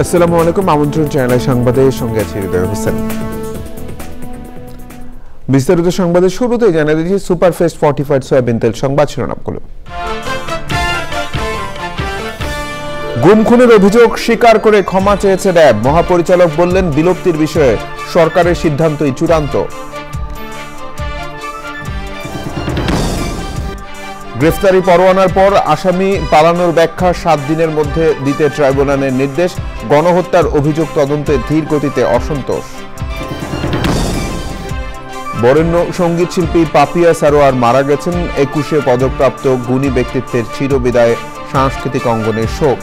আসসালামু আলাইকুম। আমন্ত্রণ চ্যানেল সংবাদের সঙ্গে আছি হৃদয় হোসেন। বিস্তারিত সংবাদের শুরুতেই জানিয়ে দিচ্ছি সুপারফেস্ট ফর্টিফাইড সয়াবিন তেল সংবাদ শিরোনামগুলো। গুম খুনের অভিযোগ স্বীকার করে ক্ষমা চেয়েছে র্যাব। মহাপরিচালক বললেন, বিলুপ্তির বিষয়ে সরকারের সিদ্ধান্তই চূড়ান্ত। গ্রেফতারি পরোয়ানার পর আসামি পালানোর ব্যাখ্যা 7 দিনের মধ্যে দিতে ট্রাইব্যুনালের নির্দেশ। গণহত্যার অভিযোগ তদন্তে ধীর গতিতে অসন্তোষ। বরেণ্য সঙ্গীত শিল্পী পাপিয়া সারোয়ার মারা গেছেন। 21 পদকপ্রাপ্ত গুণী ব্যক্তিত্বের চিরবিদায় সাংস্কৃতিক অঙ্গনে শোক।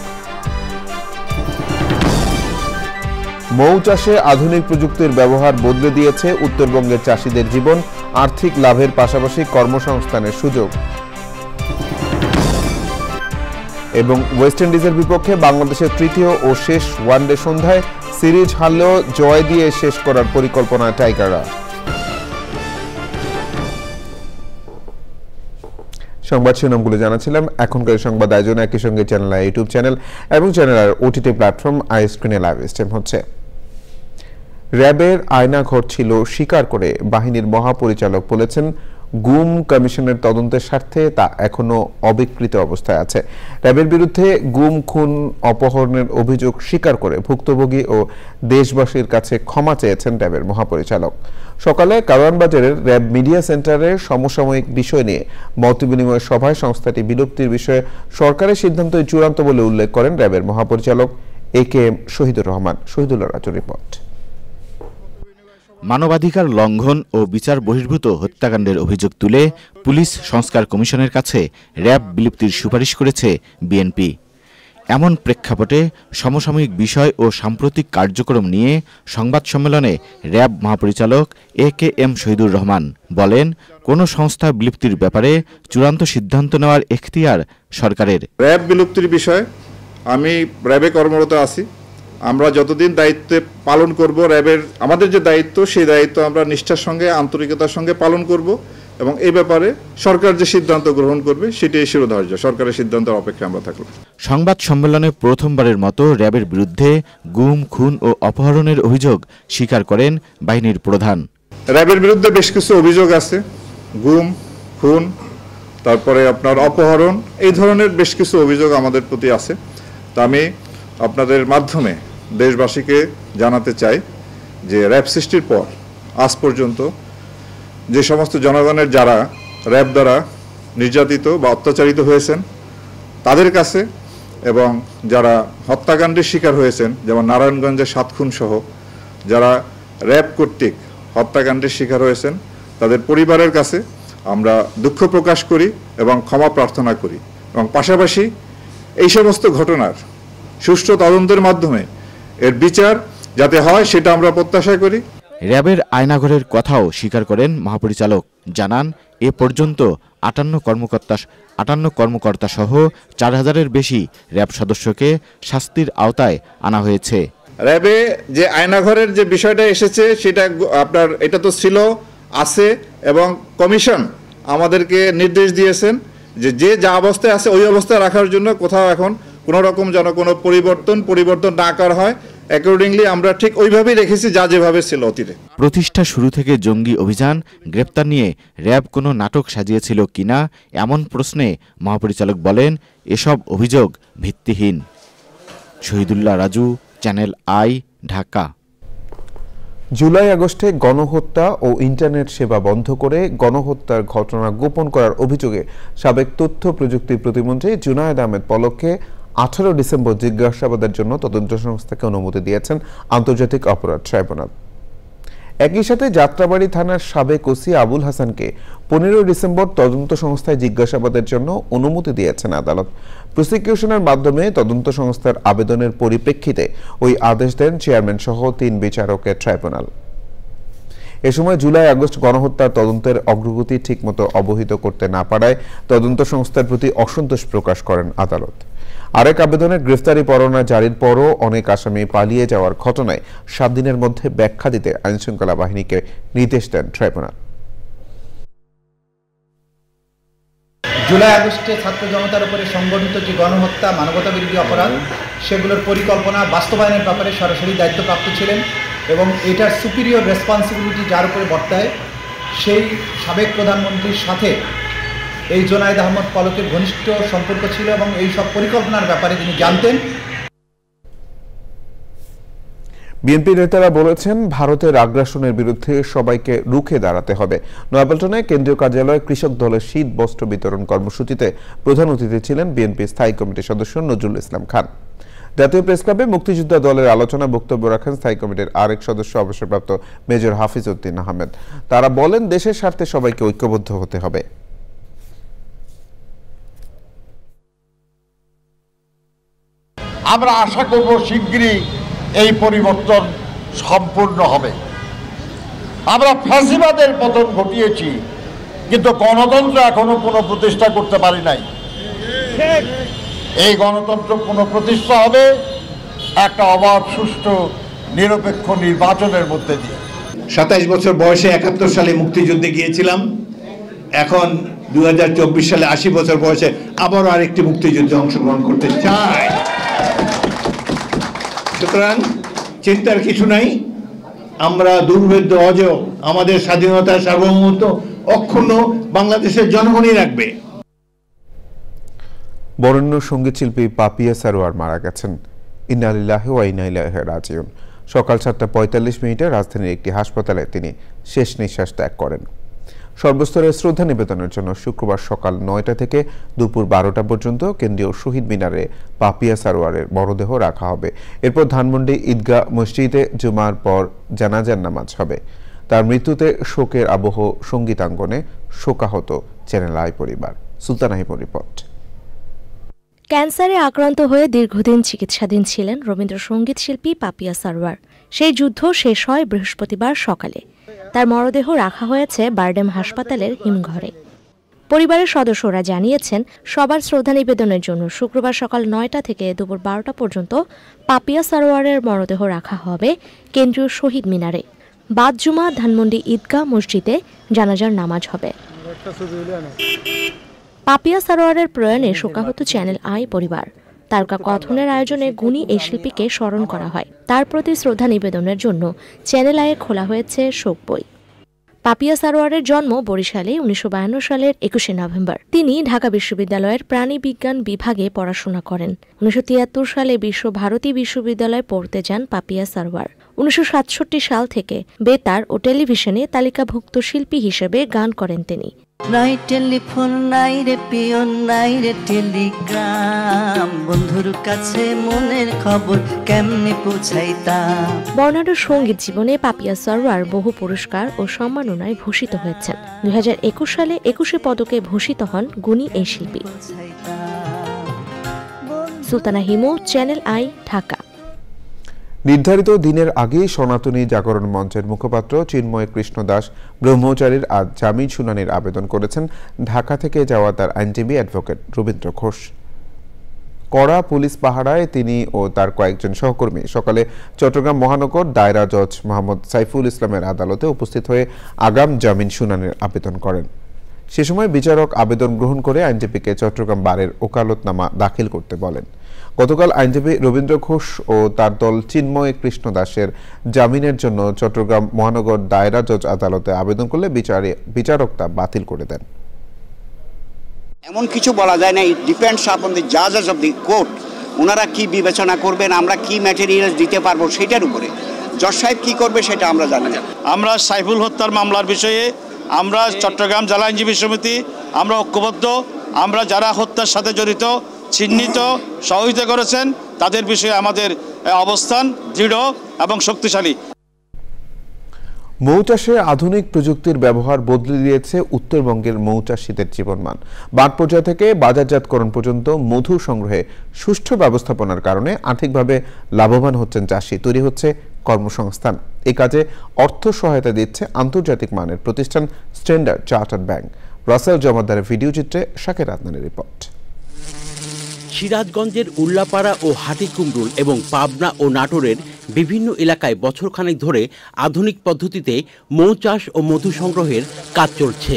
মৌ চাষে আধুনিক প্রযুক্তির ব্যবহার বদলে দিয়েছে উত্তরবঙ্গের চাষিদের জীবন। আর্থিক লাভের পাশাপাশি কর্মসংস্থানের সুযোগ। এবং ওয়েস্ট ইন্ডিজের বিপক্ষে বাংলাদেশের তৃতীয় ও শেষ ওয়ানডে সন্ধ্যায় সিরিজ হারলেও জয় দিয়ে শেষ করার পরিকল্পনা টাইগাররা। সংবাদ শিরোনামগুলো জানাছিলাম। এখনকার সংবাদ আয়োজন একই সঙ্গে চ্যানেল ইউটিউব চ্যানেল এবং চ্যানেলের ওটিটি প্ল্যাটফর্ম স্ক্রিনে লাইভ স্ট্রিম হচ্ছে। র্যাবের আয়নাঘর ছিল স্বীকার করে বাহিনীর মহাপরিচালক বলেছেন, গুম কমিশনের তদন্তের স্বার্থে তা এখনো অবিকৃত অবস্থায় আছে। র্যাবের বিরুদ্ধে গুম খুন অপহরণের অভিযোগ স্বীকার করে ভুক্তভোগী ও দেশবাসীর কাছে ক্ষমা চেয়েছেন র্যাবের মহাপরিচালক। সকালে কারওয়ানবাজারের র্যাব মিডিয়া সেন্টারের সমসাময়িক বিষয় নিয়ে মতবিনিময় সভায় সংস্থাটি বিলুপ্তির বিষয়ে সরকারের সিদ্ধান্তই চূড়ান্ত বলে উল্লেখ করেন র্যাবের মহাপরিচালক AKM শহীদুর রহমান। শহীদুল্লাহ রাজুর রিপোর্ট। মানবাধিকার লঙ্ঘন ও বিচার বহির্ভূত হত্যাকাণ্ডের অভিযোগ তুলে পুলিশ সংস্কার কমিশনের কাছে র্যাব বিলুপ্তির সুপারিশ করেছে বিএনপি। এমন প্রেক্ষাপটে সমসাময়িক বিষয় ও সাম্প্রতিক কার্যক্রম নিয়ে সংবাদ সম্মেলনে র্যাব মহাপরিচালক AKM শহীদুর রহমান বলেন, কোন সংস্থা বিলুপ্তির ব্যাপারে চূড়ান্ত সিদ্ধান্ত নেওয়ার এখতিয়ার সরকারের। র্যাব বিলুপ্তির বিষয়ে আমি র্যাবে কর্মরত আছি। আমরা যতদিন দায়িত্ব পালন করব, র্যাবের আমাদের যে দায়িত্ব, সেই দায়িত্ব আমরা নিষ্ঠার সঙ্গে আন্তরিকতার সঙ্গে পালন করব এবং এই ব্যাপারে সরকার যে সিদ্ধান্ত গ্রহণ করবে সেটাই শিরোধার্য। সরকারের সিদ্ধান্তের অপেক্ষায় আমরা থাকব। সংবাদ সম্মেলনে প্রথমবারের মতো র্যাবের বিরুদ্ধে গুম খুন ও অপহরণের অভিযোগ স্বীকার করেন বাহিনীর প্রধান। র্যাবের বিরুদ্ধে বেশ কিছু অভিযোগ আছে, গুম খুন, তারপরে আপনার অপহরণ, এই ধরনের বেশ কিছু অভিযোগ আমাদের প্রতি আছে। তা আমি আপনাদের মাধ্যমে দেশবাসীকে জানাতে চাই যে র্যাব সৃষ্টির পর আজ পর্যন্ত যে সমস্ত জনগণের যারা র্যাব দ্বারা নির্যাতিত বা অত্যাচারিত হয়েছেন তাদের কাছে, এবং যারা হত্যাকাণ্ডের শিকার হয়েছেন, যেমন নারায়ণগঞ্জের 7 খুন সহ যারা র্যাব কর্তৃক হত্যাকাণ্ডের শিকার হয়েছেন তাদের পরিবারের কাছে আমরা দুঃখ প্রকাশ করি এবং ক্ষমা প্রার্থনা করি, এবং পাশাপাশি এই সমস্ত ঘটনার সুষ্ঠু তদন্তের মাধ্যমে এর বিচার যাতে হয় সেটা আমরা প্রত্যাশা করি। র্যাবের আয়নাঘরের কথাও স্বীকার করেন মহাপরিচালক। জানান, এ পর্যন্ত 58 কর্মকর্তা সহ 4000-এর বেশি র্যাব সদস্যকে শাস্তির আওতায় আনা হয়েছে। র্যাবে যে আয়নাঘরের যে বিষয়টা এসেছে সেটা আপনার এটা তো ছিল, আছে, এবং কমিশন আমাদেরকে নির্দেশ দিয়েছেন যে যা অবস্থায় আছে ওই অবস্থায় রাখার জন্য। কোথাও এখন কোনো রকম যেন কোনো পরিবর্তন না করা হয়, অ্যাকর্ডিংলি আমরা ঠিক ওইভাবেই রেখেছি যা যেভাবে ছিল অতীতে। প্রতিষ্ঠা শুরু থেকে জঙ্গি অভিযান গ্রেপ্তার নিয়ে র্যাব কোনো নাটক সাজিয়েছিল কিনা এমন প্রশ্নে মহাপরিচালক বলেন, এসব অভিযোগ ভিত্তিহীন। Shahidullah Raju, channel I, Dhaka. জুলাই আগস্টে গণহত্যা ও ইন্টারনেট সেবা বন্ধ করে গণহত্যার ঘটনা গোপন করার অভিযোগে সাবেক তথ্য প্রযুক্তি প্রতিমন্ত্রী জুনায়েদ আহমেদ পলককে 18 ডিসেম্বর জিজ্ঞাসাবাদের জন্য তদন্ত সংস্থাকে অনুমতি দিয়েছেন আন্তর্জাতিক অপরাধ ট্রাইব্যুনাল। একই সাথে যাত্রাবাড়ী থানার সাবেক ওসি আবুল হাসানকে 15 ডিসেম্বর তদন্ত সংস্থায় জিজ্ঞাসাবাদের জন্য অনুমতি দিয়েছেন আদালত। প্রসিকিউশনের মাধ্যমে তদন্ত সংস্থার আবেদনের পরিপ্রেক্ষিতে ওই আদেশ দেন চেয়ারম্যান সহ 3 বিচারকের ট্রাইব্যুনাল। এ সময় জুলাই আগস্ট গণহত্যার তদন্তের অগ্রগতি ঠিকমতো অবহিত করতে না পারায় তদন্ত সংস্থার প্রতি অসন্তোষ প্রকাশ করেন আদালত। আরেক আবেদনে গ্রেফতারি পরোয়ানা জারির পরও অনেক আসামি পালিয়ে যাওয়ার ঘটনায় 7 দিনের মধ্যে ব্যাখ্যা দিতে আইনশৃঙ্খলা বাহিনীকে নির্দেশ দেন ট্রাইব্যুনাল। জুলাই আগস্টে ছাত্র জনতার উপরে সংগঠিত যে গণহত্যা, মানবতাবিরোধী অপরাধ, সেগুলোর পরিকল্পনা বাস্তবায়নের ব্যাপারে সরাসরি দায়িত্বপ্রাপ্ত ছিলেন এবং এটার সুপিরিয়র রেসপন্সিবিলিটি যার উপরে বর্তায় সেই সাবেক প্রধানমন্ত্রীর সাথে এই জুনায়েদ আহমদ পলকের ঘনিষ্ঠ সম্পর্ক ছিল এবং এই সব পরিকল্পনার ব্যাপারে তিনি জানতেন। বিএনপি নেতারা বলেছেন, ভারতের আগ্রাসনের বিরুদ্ধে সবাইকে রুখে দাঁড়াতে হবে। নয়াপল্টনে কেন্দ্রীয় কার্যালয়ে কৃষক দলের শীত বস্ত্র বিতরণ কর্মসূচিতে প্রধান অতিথি ছিলেন বিএনপি স্থায়ী কমিটির সদস্য নজরুল ইসলাম খান। জাতীয় প্রেসক্লাবে মুক্তিযোদ্ধা দলের আলোচনা বক্তব্য রাখেন স্থায়ী কমিটির আরেক সদস্য অবসরপ্রাপ্ত মেজর হাফিজ উদ্দিন আহমেদ। তারা বলেন, দেশের স্বার্থে সবাইকে ঐক্যবদ্ধ হতে হবে। আমরা আশা করব শীঘ্রই এই পরিবর্তন সম্পূর্ণ হবে। আমরা ফ্যাসিবাদের পতন ঘটিয়েছি, কিন্তু গণতন্ত্র এখনো পুনঃপ্রতিষ্ঠা করতে পারি নাই। এই গণতন্ত্র পুনঃপ্রতিষ্ঠা হবে একটা অবাধ, সুষ্ঠু, নিরপেক্ষ নির্বাচনের মধ্যে দিয়ে। 27 বছর বয়সে 71 সালে মুক্তিযুদ্ধে গিয়েছিলাম, এখন 2024 সালে 80 বছর বয়সে আবারও আরেকটি মুক্তিযুদ্ধে অংশগ্রহণ করতে চাই। সুতরাং চিন্তার কিছু নাই, আমরা দুর্ভেদ্য অজেয়, আমাদের স্বাধীনতা সার্বভৌমত্ব অক্ষুণ্ণ বাংলাদেশের জনগণই রাখবে। বরেণ্য সঙ্গীত শিল্পী পাপিয়া সারোয়ার মারা গেছেন। ইন্না লিল্লাহি ওয়া ইন্না ইলাইহি রাজিউন। সকাল 7:45 রাজধানীর একটি হাসপাতালে তিনি শেষ নিঃশ্বাস ত্যাগ করেন। সর্বস্তরের শ্রদ্ধা নিবেদনের জন্য শুক্রবার সকাল 9টা থেকে দুপুর 12টা পর্যন্ত কেন্দ্রীয় শহীদ মিনারে পাপিয়া সারোয়ারের মরদেহ রাখা হবে। এরপর ধানমন্ডি ঈদগাহ মসজিদে জুমার পর জানাজার নামাজ হবে। তার মৃত্যুতে শোকের আবহ সঙ্গীতাঙ্গনে শোকাহত চ্যানেল আই পরিবার। সুলতানা হিমুর রিপোর্ট। ক্যান্সারে আক্রান্ত হয়ে দীর্ঘদিন চিকিৎসাধীন ছিলেন রবীন্দ্রসঙ্গীত শিল্পী পাপিয়া সারোয়ার। সেই যুদ্ধ শেষ হয় বৃহস্পতিবার সকালে। তার মরদেহ রাখা হয়েছে বারডেম হাসপাতালের হিমঘরে। পরিবারের সদস্যরা জানিয়েছেন, সবার শ্রদ্ধা নিবেদনের জন্য শুক্রবার সকাল 9টা থেকে দুপুর 12টা পর্যন্ত পাপিয়া সারোয়ারের মরদেহ রাখা হবে কেন্দ্রীয় শহীদ মিনারে। বাদ জুমা ধানমন্ডি ঈদগাহ মসজিদে জানাজার নামাজ হবে। পাপিয়া সারোয়ারের প্রয়াণে শোকাহত চ্যানেল আই পরিবার। তারকা কথনের আয়োজনে গুণী এই শিল্পীকে স্মরণ করা হয়। তার প্রতি শ্রদ্ধা নিবেদনের জন্য চ্যানেল আইয়ে খোলা হয়েছে শোক বই। পাপিয়া সারোয়ারের জন্ম বরিশালে 1952 সালের 21শে নভেম্বর। তিনি ঢাকা বিশ্ববিদ্যালয়ের প্রাণীবিজ্ঞান বিভাগে পড়াশোনা করেন। 1973 সালে বিশ্বভারতী বিশ্ববিদ্যালয়ে পড়তে যান পাপিয়া সারোয়ার। 1967 সাল থেকে বেতার ও টেলিভিশনে তালিকাভুক্ত শিল্পী হিসেবে গান করেন তিনি। নাই টেলিফোন নাই রে পিয়ন নাই রে টেলিগ্রাম, বন্ধুর কাছে মনের খবর কেমনে পৌঁছাইতাম। বর্ণাঢ্য সঙ্গীত জীবনে পাপিয়া সারোয়ার বহু পুরস্কার ও সম্মাননায় ভূষিত হয়েছেন। 2021 সালে 21 পদকে ভূষিত হন গুণী এই শিল্পী। Sultana Himu, channel I, Dhaka. নির্ধারিত দিনের আগেই সনাতনী জাগরণ মঞ্চের মুখপাত্র চিন্ময় কৃষ্ণ দাস ব্রহ্মচারীর আজ জামিন শুনানির আবেদন করেছেন ঢাকা থেকে যাওয়া তার আইনজীবী অ্যাডভোকেট রবীন্দ্র ঘোষ। কড়া পুলিশ পাহারায় তিনি ও তার কয়েকজন সহকর্মী সকালে চট্টগ্রাম মহানগর দায়রা জজ মোহাম্মদ সাইফুল ইসলামের আদালতে উপস্থিত হয়ে আগাম জামিন শুনানির আবেদন করেন। সে সময় বিচারক আবেদন গ্রহণ করে আইনজীবীকে চট্টগ্রাম বারের ওকালতনামা দাখিল করতে বলেন। গতকাল আইনজীবী রবীন্দ্র ঘোষ ও তার দল চিন্ময় কৃষ্ণ দাসের জামিনের জন্য চট্টগ্রাম মহানগর দায়রা জজ আদালতে আবেদন করলে বিচারক তা বাতিল করে দেন। এমন কিছু বলা যায় না, it depends upon the জাজেস of the court. ওনারা কি বিবেচনা করবেন, আমরা কি ম্যাটেরিয়ালস দিতে পারবো সেটার উপরে জজ সাহেব কি করবে সেটা আমরা জানি না। আমরা সাইফুল হত্যার মামলার বিষয়ে আমরা চট্টগ্রাম জেলা আইনজীবী সমিতি আমরা ঐক্যবদ্ধ। আমরা যারা হত্যার সাথে জড়িত, চিহ্নিত, সহযোগিতা করেছেন তাদের বিষয়ে আমাদের অবস্থান দৃঢ় এবং শক্তিশালী। মৌচাষে আধুনিক প্রযুক্তির ব্যবহার বদলে দিয়েছে উত্তরবঙ্গের মৌচাষীদের জীবনমান। মাঠ পর্যায় থেকে বাজারজাতকরণ পর্যন্ত মধু সংগ্রহে সুষ্ঠু ব্যবস্থাপনার কারণে আর্থিকভাবে লাভবান হচ্ছেন চাষি, তৈরি হচ্ছে কর্মসংস্থান। এই কাজে অর্থ সহায়তা দিচ্ছে আন্তর্জাতিক মানের প্রতিষ্ঠান স্ট্যান্ডার্ড চার্টার্ড ব্যাংক। রাসেল জমাদ্দারের ভিডিও চিত্রে শাকের আদনানের রিপোর্ট। সিরাজগঞ্জের উল্লাপাড়া ও হাটিকুমরুল এবং পাবনা ও নাটোরের বিভিন্ন এলাকায় বছরখানেক ধরে আধুনিক পদ্ধতিতে মৌ চাষ ও মধু সংগ্রহের কাজ চলছে।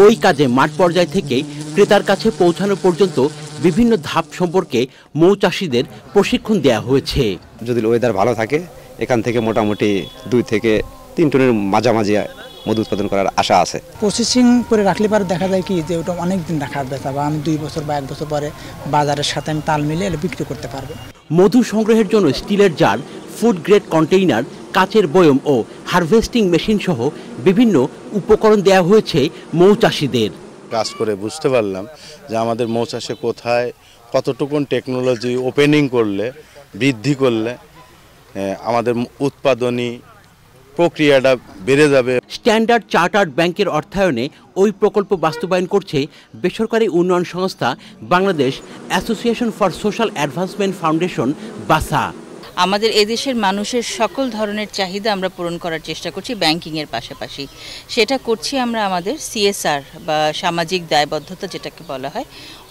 ওই কাজে মাঠ পর্যায় থেকে ক্রেতার কাছে পৌঁছানো পর্যন্ত বিভিন্ন ধাপ সম্পর্কে মৌ চাষিদের প্রশিক্ষণ দেওয়া হয়েছে। যদি ওয়েদার ভালো থাকে এখান থেকে মোটামুটি 2 থেকে 3 টনের মাঝামাঝি মধু উৎপাদন করার আশা আছে। প্রসেসিং করে রাখলে পরে দেখা যায় কি যে ওটা অনেক দিন রাখার ব্যবস্থা, বা আমি 2 বছর বা 1 বছর পরে বাজারের সাথে আমি তাল মিলিয়ে বিক্রি করতে পারবো। মধু সংগ্রহের জন্য স্টিলের জার, ফুড গ্রেড কন্টেইনার, কাচের বয়ম ও হারভেস্টিং মেশিন সহ বিভিন্ন উপকরণ দেওয়া হয়েছে মৌ চাষিদের। কাজ করে বুঝতে পারলাম যে আমাদের মৌ চাষে কোথায় কতটুকুন টেকনোলজি ওপেনিং করলে, বৃদ্ধি করলে আমাদের উৎপাদনী প্রক্রিয়াটা বেড়ে যাবে। স্ট্যান্ডার্ড চার্টার্ড ব্যাংকের অর্থায়নে ওই প্রকল্প বাস্তবায়ন করছে বেসরকারি উন্নয়ন সংস্থা Bangladesh association for social advancement foundation, বাসা। আমাদের এদেশের মানুষের সকল ধরনের চাহিদা আমরা পূরণ করার চেষ্টা করছি ব্যাংকিংয়ের পাশাপাশি। সেটা করছি আমরা আমাদের CSR বা সামাজিক দায়বদ্ধতা যেটাকে বলা হয়,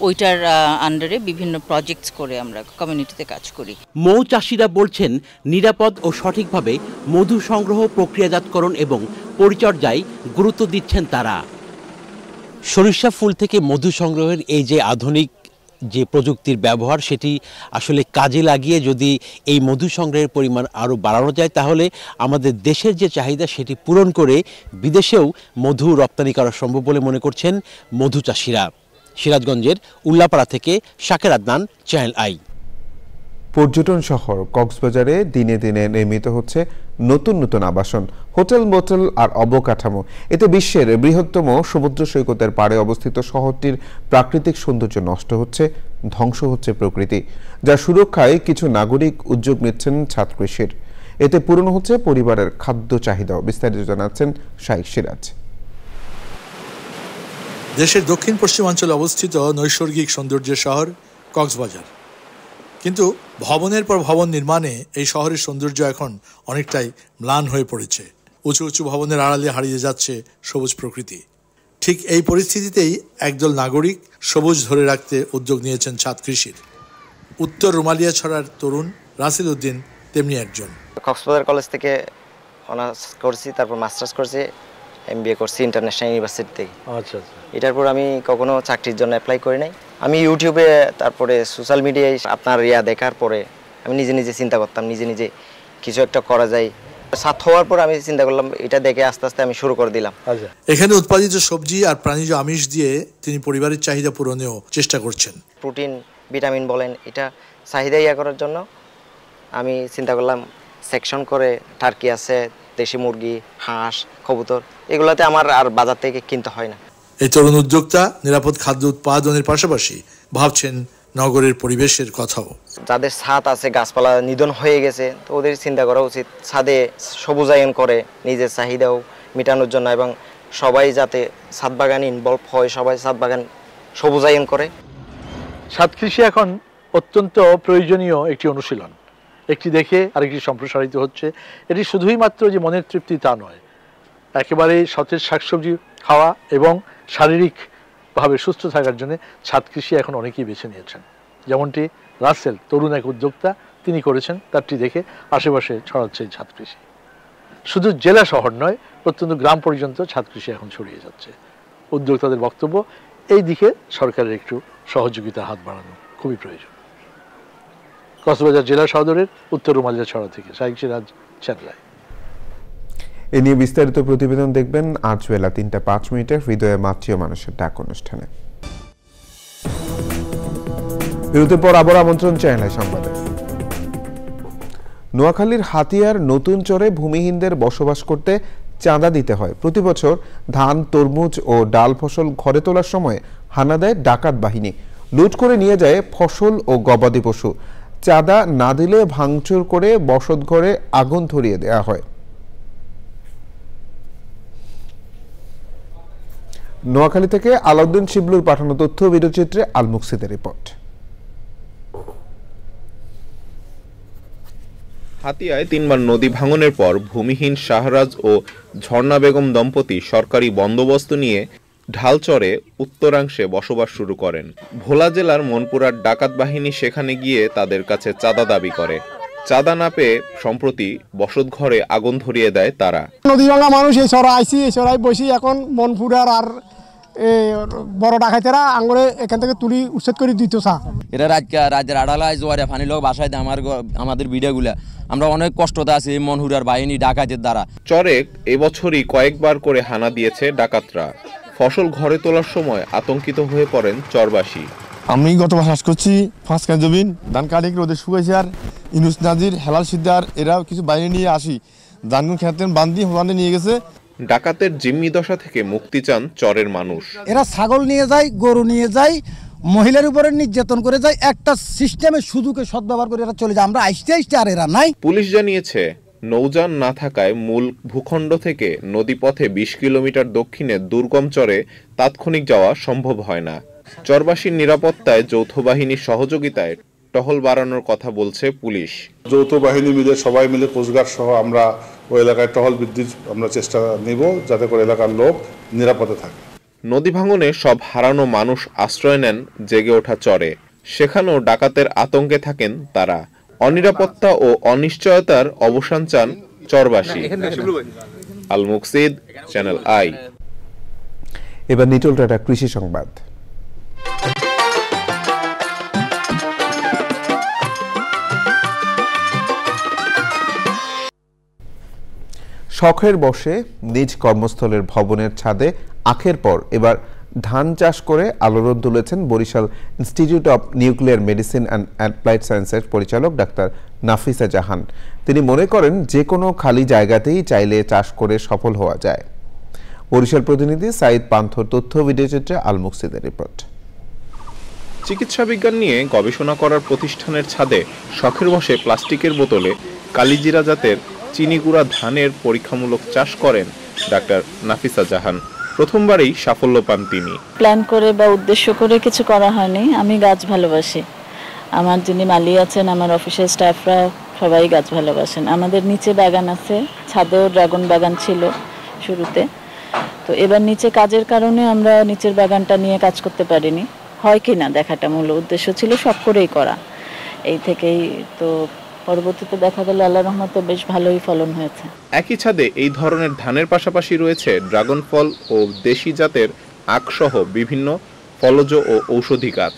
ওইটার আন্ডারে বিভিন্ন প্রজেক্টস করে আমরা কমিউনিটিতে কাজ করি। মৌ চাষিরা বলছেন নিরাপদ ও সঠিকভাবে মধু সংগ্রহ, প্রক্রিয়াজাতকরণ এবং পরিচর্যায় গুরুত্ব দিচ্ছেন তারা। সরিষা ফুল থেকে মধু সংগ্রহের এই যে আধুনিক যে প্রযুক্তির ব্যবহার, সেটি আসলে কাজে লাগিয়ে যদি এই মধু সংগ্রহের পরিমাণ আরও বাড়ানো যায় তাহলে আমাদের দেশের যে চাহিদা সেটি পূরণ করে বিদেশেও মধু রপ্তানি করা সম্ভব বলে মনে করছেন মধু চাষিরা। সিরাজগঞ্জের উল্লাপাড়া থেকে শাকের আদনান, চ্যানেল আই। পর্যটন শহর কক্সবাজারে দিনে দিনে নির্মিত হচ্ছে নতুন নতুন আবাসন, হোটেল, মোটেল আর অবকাঠামো। এতে বিশ্বের বৃহত্তম সমুদ্র সৈকতের পাড়ে অবস্থিত শহরটির প্রাকৃতিক সৌন্দর্য নষ্ট হচ্ছে, ধ্বংস হচ্ছে প্রকৃতি, যা সুরক্ষায় কিছু নাগরিক উদ্যোগ নিচ্ছেন ছাদ কৃষির। এতে পূরণ হচ্ছে পরিবারের খাদ্য চাহিদাও। বিস্তারিত জানাচ্ছেন শাইখ সিরাজ। দেশের দক্ষিণ পশ্চিমাঞ্চলে অবস্থিত নৈসর্গিক সৌন্দর্যের শহর কক্সবাজার, কিন্তু ভবনের পর ভবন নির্মাণে এই শহরের সৌন্দর্য এখন অনেকটাই ম্লান হয়ে পড়েছে। উঁচু উঁচু ভবনের আড়ালে হারিয়ে যাচ্ছে সবুজ প্রকৃতি। ঠিক এই পরিস্থিতিতেই একদল নাগরিক সবুজ ধরে রাখতে উদ্যোগ নিয়েছেন ছাদ কৃষির। উত্তর রুমালিয়াছড়ার তরুণ রাসেল উদ্দিন তেমনি একজন। কক্সবাজার কলেজ থেকে অনার্স করছি, তারপর মাস্টার্স করছি, MBA করছি ইন্টারন্যাশনাল ইউনিভার্সিটি থেকে। আচ্ছা, এটার পর আমি কখনো চাকরির জন্য অ্যাপ্লাই করি নাই। আমি ইউটিউবে তারপরে সোশ্যাল মিডিয়ায় আপনার দেখার পরে আমি নিজে নিজে চিন্তা করতাম, নিজে নিজে কিছু একটা করা যায়। সাত হওয়ার পর আমি চিন্তা করলাম, এটা দেখে আস্তে আস্তে আমি শুরু করে দিলাম। এখানে উৎপাদিত সবজি আর প্রাণীজ আমিষ দিয়ে তিনি পরিবারের চাহিদা পূরণেও চেষ্টা করছেন। প্রোটিন, ভিটামিন বলেন, এটা চাহিদা করার জন্য আমি চিন্তা করলাম সেকশন করে টার্কি আছে, দেশি মুরগি, হাঁস, কবুতর, এগুলোতে আমার আর বাজার থেকে কিনতে হয় না। এই তরুণ উদ্যোক্তা নিরাপদ খাদ্য উৎপাদনের পাশাপাশি ভাবছেন নগরের পরিবেশের কথাও। যাদের ছাদ আছে, গাছপালা নিধন হয়ে গেছে, তো ওদের চিন্তা করা উচিত ছাদে সবুজায়ন করে নিজের চাহিদাও মেটানোর জন্য, এবং সবাই যাতে ছাদ বাগানে ইনভলভ হয়, সবাই ছাদ বাগান সবুজায়ন করে। ছাদ কৃষি এখন অত্যন্ত প্রয়োজনীয় একটি অনুশীলন। একটি দেখে আরেকটি সম্প্রসারিত হচ্ছে। এটি শুধুই মাত্র যে মনের তৃপ্তি তা নয়, একেবারে সতেজ শাকসবজি খাওয়া এবং শারীরিকভাবে সুস্থ থাকার জন্য ছাদ কৃষি এখন অনেকেই বেছে নিয়েছেন। যেমনটি রাসেল, তরুণ এক উদ্যোক্তা, তিনি করেছেন। তারটি দেখে আশেপাশে ছড়াচ্ছে ছাদ কৃষি। শুধু জেলা শহর নয়, প্রত্যন্ত গ্রাম পর্যন্ত ছাদ কৃষি এখন ছড়িয়ে যাচ্ছে। উদ্যোক্তাদের বক্তব্য, এই দিকে সরকারের একটু সহযোগিতার হাত বাড়ানো খুবই প্রয়োজন। কক্সবাজার জেলা সদরের উত্তর রুমালিয়াছড়া থেকে শাইখ সিরাজ, চ্যানেল আই। এ নিয়ে বিস্তারিত প্রতিবেদন দেখবেন আজ বেলা 3:05 হৃদয়ে মাতৃ মানুষের ডাক অনুষ্ঠানে। বিরতির পর আবার আমন্ত্রণ চ্যানেল সংবাদে। নোয়াখালীর হাতিয়ার নতুন চরে ভূমিহীনদের বসবাস করতে চাঁদা দিতে হয়। প্রতি বছর ধান, তরমুজ ও ডাল ফসল ঘরে তোলার সময় হানা দেয় ডাকাত বাহিনী, লুট করে নিয়ে যায় ফসল ও গবাদি পশু। চাঁদা না দিলে ভাঙচুর করে বসতঘরে আগুন ধরিয়ে দেওয়া হয়। নোয়াখালী থেকে আলাউদ্দিন শিবলুর পাঠানো তথ্য, ভিডিওচিত্রে আল মুকসিদের রিপোর্ট। হাতিয়ায় 3 বার নদী ভাঙনের পর ভূমিহীন শাহরাজ ও ঝর্ণা বেগম দম্পতি সরকারি বন্দোবস্ত নিয়ে ঢালচরে উত্তরাংশে বসবাস শুরু করেন। ভোলা জেলার মনপুরার ডাকাত বাহিনী সেখানে গিয়ে তাদের কাছে চাঁদা দাবি করে। চাঁদা না পেয়ে সম্প্রতি বসতঘরে আগুন ধরিয়ে দেয় তারা। নদী ভাঙা মানুষ এই চড়া আইসি, এই চড়াই বসি এখন মনপুরার আর বড় ডাকাতেরা আঙ্গুরে এখান থেকে তুলি উচ্ছেদ করে দিত চা। এরা রাজ্যের আড়ালায় জোয়ারে ফানি লোক বাসায় দেয় আমাদের ভিডিওগুলা। আমরা অনেক কষ্টতে আছি মনহুরার বাহিনী ডাকাতের দ্বারা। চরে এবছরই কয়েকবার করে হানা দিয়েছে ডাকাতরা। ফসল ঘরে তোলার সময় আতঙ্কিত হয়ে পড়েন চরবাসী। আমি গত মাস চাষ করছি 5 কান জমিন, ধান কাটি রোদে শুকাইছে। আর ইনুস নাজির, হেলাল সিদ্দার এরা কিছু বাইরে নিয়ে আসি ধানগুন খেতেন বান্ধি হোয়ানে নিয়ে গেছে। ডাকাতের জিম্মি দশা থেকে মুক্তি চান চরের মানুষ। এরা ছাগল নিয়ে যায়, গরু নিয়ে যায়, মহিলার উপরে নির্যাতন করে যায়, একটা সিস্টেমের সুযোগে সদ্ব্যবহার করে এরা চলে যায়। আমরা আইসতে আর এরা নাই। পুলিশ জানিয়েছে নৌযান না থাকায় মূল ভূখণ্ড থেকে নদীপথে 20 কিলোমিটার দক্ষিণে দুর্গম চরে তাৎক্ষণিক যাওয়া সম্ভব হয় না। চরবাসীর নিরাপত্তায় যৌথ বাহিনীর সহযোগিতায় টহল বাড়ানোর কথা বলছে পুলিশ। যৌথ বাহিনী মিলে সবাই মিলে কোস্টগার্ড সহ আমরা ওই এলাকায় টহল বৃদ্ধির আমরা চেষ্টা নিব, যাতে করে এলাকার লোক নিরাপদে থাকে। নদী ভাঙনে সব হারানো মানুষ আশ্রয় নেন জেগে ওঠা চরে। সেখানেও ডাকাতের আতঙ্কে থাকেন তারা। অনিরাপত্তা ও অনিশ্চয়তার অবসান চান চরবাসী। আল মুকসিদ, চ্যানেল আই। এবার নিটল টাটা কৃষি সংবাদ। শখের বসে নিজ কর্মস্থলের ভবনের ছাদে আখের পর এবার ধান চাষ করে আলোড়ন তুলেছেন Barishal institute of nuclear medicine and applied সায়েন্সের পরিচালক ডাক্তার নাফিসা জাহান। তিনি মনে করেন যে কোনো খালি জায়গাতেই চাইলে চাষ করে সফল হওয়া যায়। বরিশাল প্রতিনিধি সাইদ পান্থর তথ্য ভিডিওচিত্রে আল মুকসিদের রিপোর্ট। চিকিৎসা বিজ্ঞান নিয়ে গবেষণা করার প্রতিষ্ঠানের ছাদে শখের বসে প্লাস্টিকের বোতলে কালিজিরা জাতের চিনিগুড়া ধানের পরীক্ষামূলক চাষ করেন ডাক্তার নাফিসা জাহান। প্রথমবারই সাফল্য পান তিনি। প্ল্যান করে বা উদ্দেশ্য করে কিছু করা হয়নি। আমি গাছ ভালোবাসি। আমার যিনি মালি আছেন, আমার অফিসের স্টাফরা সবাই গাছ ভালোবাসেন। আমাদের নিচে বাগান আছে, ছাদেও ড্রাগন বাগান ছিল শুরুতে। তো এবার নিচে কাজের কারণে আমরা নিচের বাগানটা নিয়ে কাজ করতে পারিনি। হয় কি না দেখাটা মূল উদ্দেশ্য ছিল, সব করেই করা। এই থেকেই তো পরবর্তীতে দেখা গেল আল্লাহর রহমতে বেশ ভালোই ফলন হয়েছে। একই ছাদে এই ধরনের ধানের পাশাপাশি রয়েছে ড্রাগন ফল ও দেশি জাতের আখসহ বিভিন্ন ফলজ ও ঔষধি গাছ।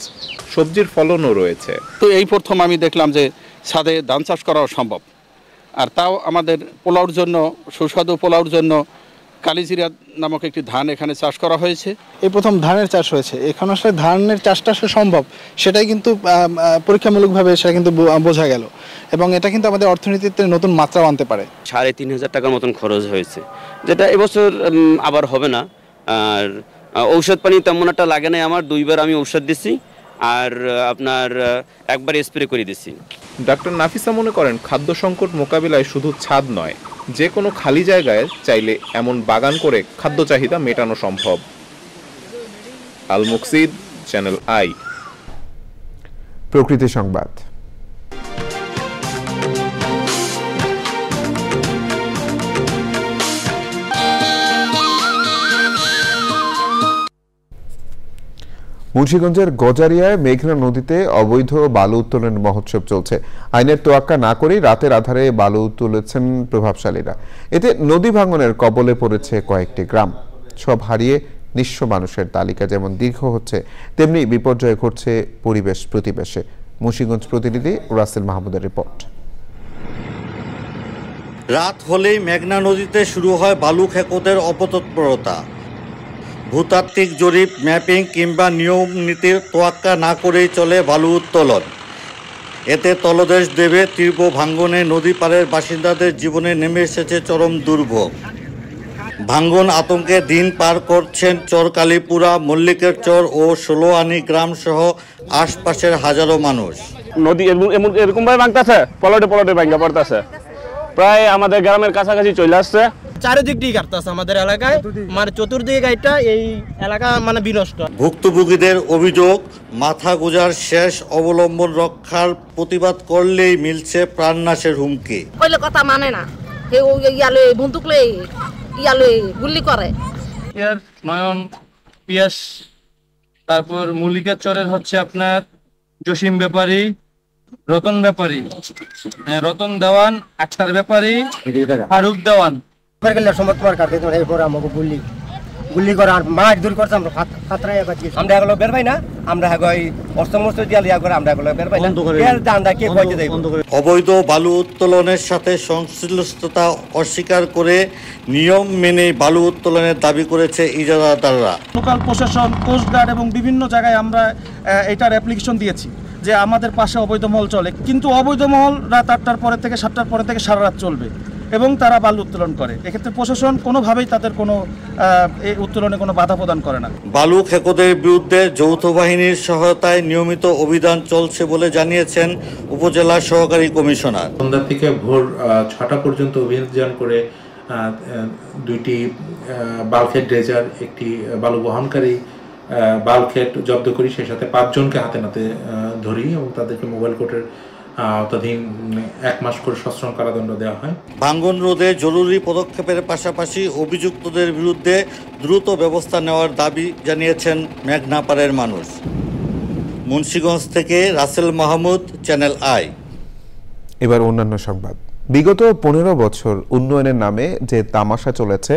সবজির ফলনও রয়েছে। তো এই প্রথম আমি দেখলাম যে ছাদে ধান চাষ করা সম্ভব, আর তাও আমাদের পোলাওর জন্য, সুস্বাদু পোলাওর জন্য কালিজিরা নামক একটি ধান এখানে চাষ করা হয়েছে। এই প্রথম ধানের চাষ হয়েছে। এখন আসলে ধানের চাষটা সম্ভব সেটাই কিন্তু পরীক্ষামূলকভাবে সেটা কিন্তু বোঝা গেল, এবং এটা কিন্তু আমাদের অর্থনীতিতে নতুন মাত্রা আনতে পারে। ৩,৫০০ টাকার মতন খরচ হয়েছে, যেটা এবছর আবার হবে না। আর ঔষধ পানি তেমন একটা লাগে নাই আমার। 2বার আমি ঔষধ দিছি আর আপনার একবার স্প্রে করে দিছি। ডাক্তার নাফিসা মনে করেন খাদ্য সংকট মোকাবিলায় শুধু ছাদ নয়, যে কোনো খালি জায়গায় চাইলে এমন বাগান করে খাদ্য চাহিদা মেটানো সম্ভব। আল মুকসিদ, চ্যানেল আই। প্রকৃতি সংবাদ। মুন্সিগঞ্জের গজারিয়ায় মেঘনা নদীতে অবৈধ বালু উত্তোলনের মহোৎসব চলছে। আইনের তোয়াক্কা না করেই রাতের আধারে বালু তুলেছেন প্রভাবশালীরা। এতে নদী ভাঙনের কবলে পড়েছে কয়েকটি গ্রাম। সব হারিয়ে নিঃস্ব মানুষের তালিকা যেমন দীর্ঘ হচ্ছে, তেমনি বিপর্যয় ঘটছে পরিবেশ প্রতিবেশে। মুন্সিগঞ্জ প্রতিনিধি রাসেল মাহমুদের রিপোর্ট। রাত হলেই মেঘনা নদীতে শুরু হয় বালু খেকোদের অপতৎপরতা। ভূতাত্ত্বিক জরিপ, ম্যাপিং কিংবা নিয়ম নীতির তোয়াক্কা না করেই চলে বালু উত্তোলন। এতে তলদেশ দেবে তীব্র ভাঙ্গনে নদী পাড়ের বাসিন্দাদের জীবনে নেমে এসেছে চরম দুর্ভোগ। ভাঙ্গন আতঙ্কে দিন পার করছেন চর কালীপুরা, মল্লিকের চর ও ষোলোয়ানি গ্রাম সহ আশপাশের হাজারো মানুষ। নদী এরকম ভাবে ভাঙতেছে, পলটে পলটে ভাঙ্গা পড়তেছে, প্রায় আমাদের গ্রামের কাছাকাছি চলে আসছে। চারিদিক দিয়ে কাটতেছে আমাদের এলাকায়, মানে চতুর্দিকে গাইটা এই এলাকা মানে বিনষ্ট। ভুক্তভোগীদের অভিযোগ, মাথা গোজার শেষ অবলম্বন রক্ষার প্রতিবাদ করলেই মিলছে প্রাণনাশের হুমকি। কইলে কথা মানে না, ইয়ালে বন্দুক লই ইয়ালে গুলি করে। এর নয়ন পিয়াস, তারপর মল্লিকের চরের হচ্ছে আপনার জসিম ব্যাপারী, রতন ব্যাপারী, রতন দেওয়ান, আক্তার ব্যাপারী, ফারুক দেওয়ান। তোমার কাটতে তোমার এরপর আমাকে বললি গুলি করে আর মাছ দূর করছে আমরা ফাতরাই আমরা এগুলো বের পাই না আমরা এই অস্ত্র দিয়ে লিয়া করে আমরা এগুলো বের পাই না এর দান্দা কে কইতে দেব অবৈধ বালু উত্তোলনের সাথে সংশ্লিষ্টতা অস্বীকার করে নিয়ম মেনে বালু উত্তোলনের দাবি করেছে ইজারাদাররা। লোকাল প্রশাসন, কোস্টগার্ড এবং বিভিন্ন জায়গায় আমরা এটার অ্যাপ্লিকেশন দিয়েছি যে আমাদের পাশে অবৈধ মহল চলে, কিন্তু অবৈধ মহল রাত 8টার পরে থেকে 7টার পরে থেকে সারা রাত চলবে এবং তারা বালু উত্তোলন করে। এক্ষেত্রে প্রশাসন কোনোভাবেই তাদের কোনো এই উত্তোলনে কোনো বাধা প্রদান করে না। বালু খেকোদের বিরুদ্ধে যৌথ বাহিনীর সহায়তায় নিয়মিত অভিযান চলছে বলে জানিয়েছেন উপজেলা সহকারী কমিশনার। সন্ধ্যা থেকে ভোর 6টা পর্যন্ত অভিযান করে 2টি বাল্কহেড ড্রেজার, একটি বালু বহনকারী বাল্কহেড জব্দ করি, সেই সাথে 5 জনকে হাতে নাতে ধরি এবং তাদেরকে মোবাইল কোর্টের আওতাধীন 1 মাস করে সশ্রম কারাদণ্ড দেওয়া হয়। ভাঙন রোধে জরুরি পদক্ষেপের পাশাপাশি অভিযুক্তদের বিরুদ্ধে দ্রুত ব্যবস্থা নেওয়ার দাবি জানিয়েছেন মেঘনাপাড়ের মানুষ। মুন্সিগঞ্জ থেকে রাসেল মাহমুদ, চ্যানেল আই। এবার অন্যান্য সংবাদ। বিগত 15 বছর উন্নয়নের নামে যে তামাশা চলেছে,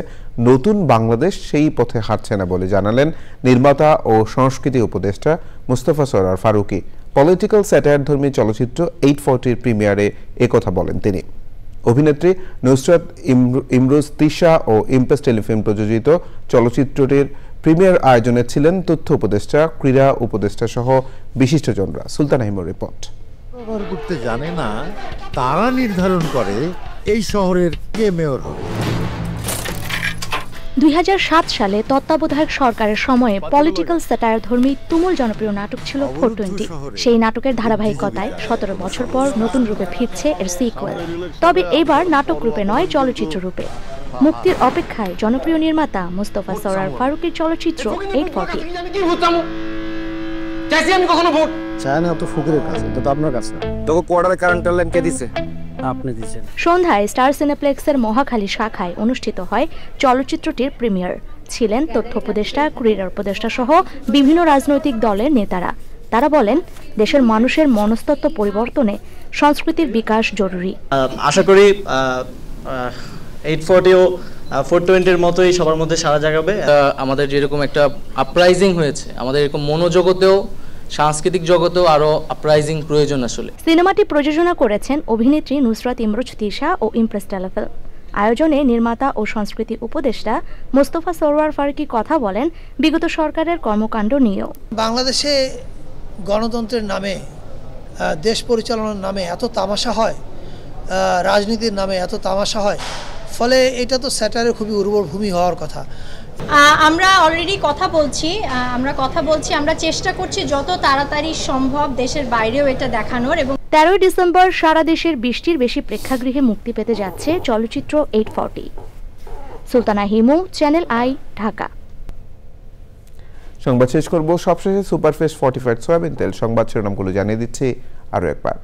নতুন বাংলাদেশ সেই পথে হাঁটছে না বলে জানালেন নির্মাতা ও সংস্কৃতি উপদেষ্টা মুস্তফা সরওয়ার ফারুকী। পলিটিক্যাল স্যাটায়ার ধর্মী চলচ্চিত্র 840 প্রিমিয়ারে একথা বলেন তিনি। অভিনেত্রী নুসরাত ইমরোজ তিশা ও ইমপ্রেস টেলিফিল্ম প্রযোজিত চলচ্চিত্রটির প্রিমিয়ার আয়োজনে ছিলেন তথ্য উপদেষ্টা, ক্রীড়া উপদেষ্টা সহ বিশিষ্টজনরা। সুলতান আহিমুর রিপোর্ট। ব্যবহার করতে জানে না, তারা নির্ধারণ করে এই শহরের কে মেয়র হবে। 2007 সালে তত্ত্বাবধায়ক সরকারের সময়ে পলিটিক্যাল স্যাটায়ার ধর্মী তুমুল জনপ্রিয় নাটক ছিল 420। সেই নাটকের ধারাবাহিকতায় 17 বছর পর নতুন রূপে ফিরছে এর সিকুয়েল, তবে এবার নাটক রূপে নয়, চলচ্চিত্র রূপে। মুক্তির অপেক্ষায় জনপ্রিয় নির্মাতা মুস্তফা সরওয়ার ফারুকীর চলচ্চিত্র 840। আমি কখনো ভোট চাই না, তো ফকিরের কাছে, তো আপনার কাছে না। তোকে কোয়ার্টারে কারেন্টের লাইন কে দিছে? আপনি দিয়েছেন। সন্ধ্যায় স্টার সিনেপ্লেক্সের মহাখালী শাখায় অনুষ্ঠিত হয় চলচ্চিত্রটির প্রিমিয়ার। ছিলেন তথ্য উপদেষ্টা, ক্রীড়া উপদেষ্টা সহ বিভিন্ন রাজনৈতিক দলের নেতারা। তারা বলেন, দেশের মানুষের মনস্তত্ত্ব পরিবর্তনে সংস্কৃতির বিকাশ জরুরি। আশা করি 840ও 420-এর মতোই সবার মধ্যে সাড়া জাগাবে। আমাদের যেরকম একটা আপরাইজিং হয়েছে, আমাদের এরকম মনোজগতেও সাংস্কৃতিক জগতেও আরো আপরাইজিং প্রয়োজন আসলে। সিনেমাটি প্রযোজনা করেছেন অভিনেত্রী নুসরাত ইমরোজ তিশা ও ইমপ্রেস টেলিফিল্ম। আয়োজনে নির্মাতা ও সংস্কৃতি উপদেষ্টা মুস্তফা সরওয়ার ফারুকী কথা বলেন বিগত সরকারের কর্মকাণ্ড নিয়েও। বাংলাদেশে গণতন্ত্রের নামে, দেশ পরিচালনার নামে এত তামাশা হয়, রাজনীতির নামে এত তামাশা হয়, ফলে এটা তো স্যাটারের খুবই উর্বর ভূমি হওয়ার কথা। আমরা অলরেডি কথা বলছি, আমরা চেষ্টা করছি যত তাড়াতাড়ি সম্ভব দেশের বাইরেও এটা দেখানোর। এবং 13 ডিসেম্বর সারা দেশের 20টির বেশি প্রেক্ষাগৃহে মুক্তি পেতে যাচ্ছে চলচ্চিত্র 840। Sultana Himu, channel I, Dhaka. সংবাদ শেষ করব সবশেষে সুপারফেস্ট ফর্টিফাইড সয়াবিন তেল। সংবাদ শিরোনামগুলো জানিয়ে দিচ্ছি আরো একবার।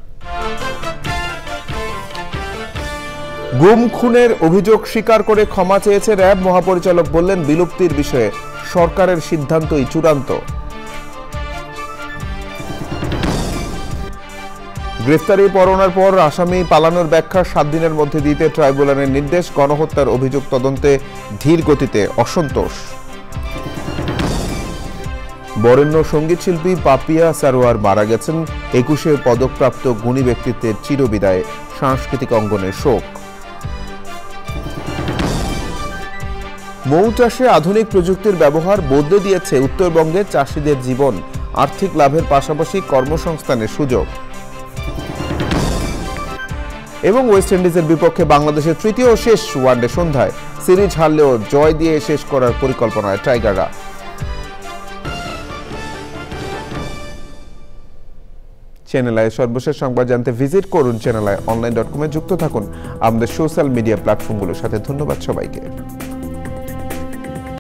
গুম খুনের অভিযোগ স্বীকার করে ক্ষমা চেয়েছে র্যাব। মহাপরিচালক বললেন, বিলুপ্তির বিষয়ে সরকারের সিদ্ধান্তই চূড়ান্ত। গ্রেফতারি পরোয়ানার পর আসামি পালানোর ব্যাখ্যা 7 দিনের মধ্যে দিতে ট্রাইব্যুনালের নির্দেশ। গণহত্যার অভিযোগ তদন্তে ধীর গতিতে অসন্তোষ। বরেণ্য সঙ্গীত শিল্পী পাপিয়া সারোয়ার মারা গেছেন। 21শে পদকপ্রাপ্ত গুণী ব্যক্তিত্বের চিরবিদায় সাংস্কৃতিক অঙ্গনের শোক। মৌ চাষে আধুনিক প্রযুক্তির ব্যবহার বদলে দিয়েছে উত্তরবঙ্গের চাষিদের জীবন। আর্থিক লাভের পাশাপাশি কর্মসংস্থানের সুযোগ। এবং ওয়েস্ট ইন্ডিজের বিপক্ষে বাংলাদেশের তৃতীয় ও শেষ ওয়ানডে সন্ধ্যায় সিরিজ হারলেও জয় দিয়ে শেষ করার পরিকল্পনায় টাইগাররা। চ্যানেল আই সর্বশেষ সংবাদ জানতে ভিজিট করুন চ্যানেল আই অনলাইন.com-এ। যুক্ত থাকুন আমাদের সোশ্যাল মিডিয়া প্ল্যাটফর্মগুলোর সাথে। ধন্যবাদ সবাইকে।